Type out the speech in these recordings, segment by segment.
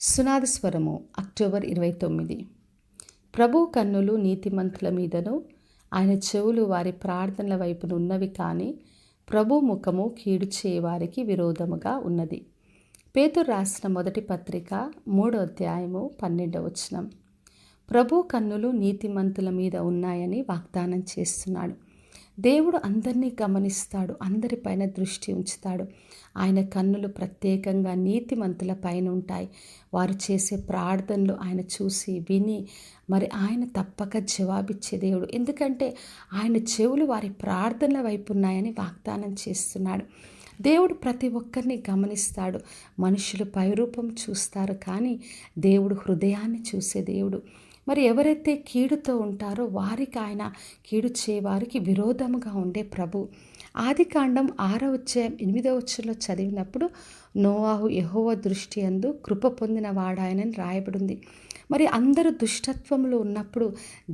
సునాద స్వరము అక్టోబర్ 29. ప్రభు కన్నులు నీతిమంతుల మీదను ఆయన చెవులు వారి ప్రార్థనల వైపున ఉన్నవి కానీ ప్రభు ముఖము కీడు చేయవారికి విరోధముగా ఉన్నది. పేతురు రాసిన మొదటి పత్రిక 3వ అధ్యాయము 12వ వచనం. ప్రభు కన్నులు నీతిమంతుల మీద ఉన్నాయని వాగ్దానం చేస్తున్నాడు. దేవుడు అందరినీ గమనిస్తాడు, అందరిపైన దృష్టి ఉంచుతాడు. ఆయన కన్నులు ప్రత్యేకంగా నీతిమంతుల పైన ఉంటాయి. వారు చేసే ప్రార్థనలు ఆయన చూసి విని మరి ఆయన తప్పక జవాబిచ్చే దేవుడు. ఎందుకంటే ఆయన చెవులు వారి ప్రార్థనల వైపు ఉన్నాయని వాగ్దానం చేస్తున్నాడు. దేవుడు ప్రతి ఒక్కరిని గమనిస్తాడు. మనుషులు పైరూపం చూస్తారు కానీ దేవుడు హృదయాన్ని చూసే దేవుడు. మరి ఎవరైతే కీడుతో ఉంటారో వారికి ఆయన కీడు చేయవారికి విరోధముగా ఉండే ప్రభు. ఆదికాండం 6వ అధ్యాయం 8వ వచనంలో చదివినప్పుడు నోవాహు యెహోవా దృష్టి యందు కృప పొందిన వాడాయనని రాయబడింది. మరి అందరూ దుష్టత్వంలో ఉన్నప్పుడు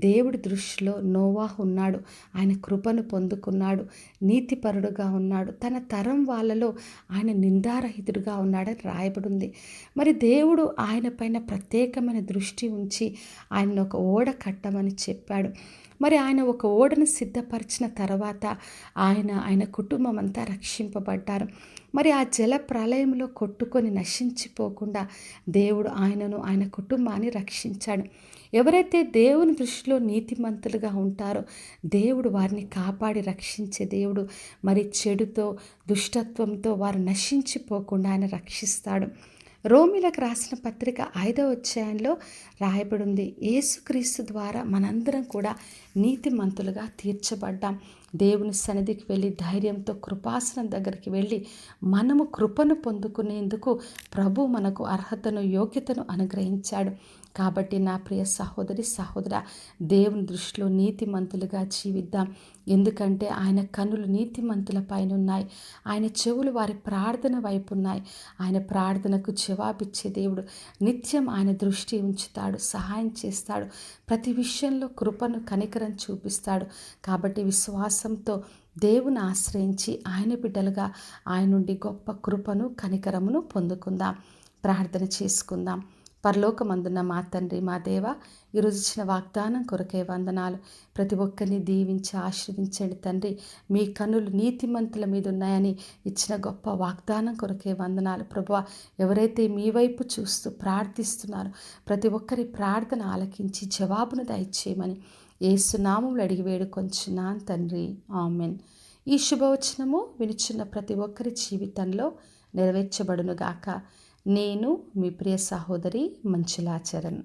దేవుడి దృష్టిలో నోవాహు ఉన్నాడు. ఆయన కృపను పొందుకున్నాడు, నీతిపరుడుగా ఉన్నాడు. తన తరం వాళ్ళలో ఆయన నిందారహితుడుగా ఉన్నాడని రాయబడింది. మరి దేవుడు ఆయన పైన ప్రత్యేకమైన దృష్టి ఉంచి ఆయన ఒక ఓడ కట్టమని చెప్పాడు. మరి ఆయన ఒక ఓడను సిద్ధపరిచిన తర్వాత ఆయన కుటుంబం అంతా రక్షింపబడ్డారు. మరి ఆ జల ప్రళయంలో కొట్టుకొని నశించిపోకుండా దేవుడు ఆయనను ఆయన కుటుంబాన్ని రక్షించాడు. ఎవరైతే దేవుని దృష్టిలో నీతిమంతులుగా ఉంటారో దేవుడు వారిని కాపాడి రక్షించే దేవుడు. మరి చెడుతో దుష్టత్వంతో వారు నశించిపోకుండా ఆయన రక్షిస్తాడు. రోమీలకు రాసిన పత్రిక 5వ అధ్యాయంలో రాయబడింది, యేసుక్రీస్తు ద్వారా మనందరం కూడా నీతిమంతులుగా తీర్చబడ్డాం. దేవుని సన్నిధికి వెళ్ళి ధైర్యంతో కృపాసనం దగ్గరికి వెళ్ళి మనము కృపను పొందుకునేందుకు ప్రభు మనకు అర్హతను యోగ్యతను అనుగ్రహించాడు. కాబట్టి నా ప్రియ సహోదరి సహోదరా, దేవుని దృష్టిలో నీతిమంతులుగా జీవిద్దాం. ఎందుకంటే ఆయన కన్నులు నీతిమంతుల పైన ఉన్నాయి. ఆయన చెవులు వారి ప్రార్థన వైపు ఉన్నాయి. ఆయన ప్రార్థనకు జవాబిచ్చే దేవుడు. నిత్యం ఆయన దృష్టి ఉంచుతాడు, సహాయం చేస్తాడు. ప్రతి విషయంలో కృపను కనికరం చూపిస్తాడు. కాబట్టి విశ్వాసంతో దేవుని ఆశ్రయించి ఆయన బిడ్డలుగా ఆయన నుండి గొప్ప కృపను కనికరమును పొందుకుందాం. ప్రార్థన చేసుకుందాం. పరలోకమందున్న మా తండ్రి, మా దేవ, ఈరోజు ఇచ్చిన వాగ్దానం కొరకే వందనాలు. ప్రతి ఒక్కరిని దీవించి ఆశీర్వదించండి తండ్రి. మీ కన్నులు నీతిమంతుల మీద ఉన్నాయని ఇచ్చిన గొప్ప వాగ్దానం కొరకే వందనాలు ప్రభువా. ఎవరైతే మీ వైపు చూస్తూ ప్రార్థిస్తున్నారో ప్రతి ఒక్కరి ప్రార్థన ఆలకించి జవాబును దయచేయమని యేసు నామములో అడిగి వేడుకొంచున్నాను తండ్రి, ఆమెన్. ఈ శుభవచనము వినుచున్న ప్రతి ఒక్కరి జీవితంలో నెరవేర్చబడునుగాక. నేను మీ ప్రియ సహోదరి మంచులాచరణ్.